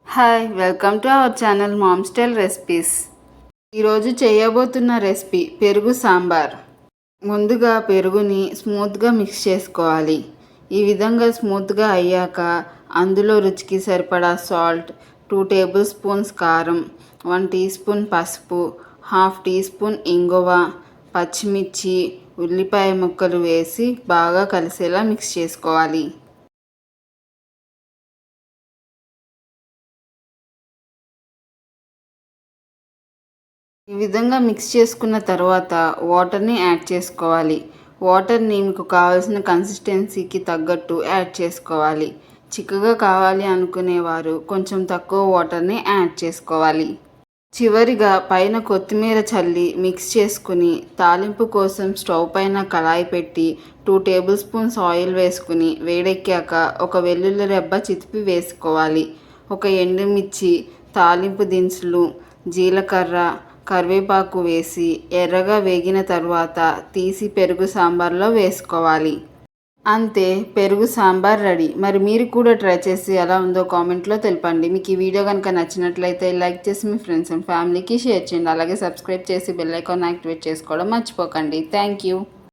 Hi welcome to our channel ma'am style recipes. ఈరోజు చేయబోతున్న recipe పెరుగు సాంబార్. ముందుగా పెరుగుని స్మూత్గా మిక్స్ చేసుకోవాలి. ఈ విధంగా స్మూత్గా అయ్యాక అందులో రుచికి సరిపడా సాల్ట్, 2 టేబుల్ స్పూన్స్ కారం, 1 టీ స్పూన్ పసుపు, హాఫ్ టీ స్పూన్ ఇంగువ, పచ్చిమిర్చి, ఉల్లిపాయ ముక్కలు వేసి బాగా కలిసేలా మిక్స్ చేసుకోవాలి. ఈ విధంగా మిక్స్ చేసుకున్న తర్వాత వాటర్ని యాడ్ చేసుకోవాలి. వాటర్ని మీకు కావాల్సిన కన్సిస్టెన్సీకి తగ్గట్టు యాడ్ చేసుకోవాలి. చిక్కగా కావాలి అనుకునేవారు కొంచెం తక్కువ వాటర్ని యాడ్ చేసుకోవాలి. చివరిగా పైన కొత్తిమీర చల్లి మిక్స్ చేసుకుని తాలింపు కోసం స్టవ్ పైన కళాయి పెట్టి 2 టేబుల్ స్పూన్స్ ఆయిల్ వేసుకుని వేడెక్కాక ఒక వెల్లుల్లి రెబ్బ చితిపి వేసుకోవాలి. ఒక ఎండుమిర్చి, తాలింపు దినుసులు, జీలకర్ర, కరివేపాకు వేసి ఎర్రగా వేగిన తర్వాత తీసి పెరుగు సాంబార్లో వేసుకోవాలి. అంతే, పెరుగు సాంబార్ రెడీ. మరి మీరు కూడా ట్రై చేసి ఎలా ఉందో కామెంట్లో తెలపండి. మీకు ఈ వీడియో కనుక నచ్చినట్లయితే లైక్ చేసి మీ ఫ్రెండ్స్ అండ్ ఫ్యామిలీకి షేర్ చేయండి. అలాగే సబ్స్క్రైబ్ చేసి బెల్ ఐకాన్ యాక్టివేట్ చేసుకోవడం మర్చిపోకండి. Thank you.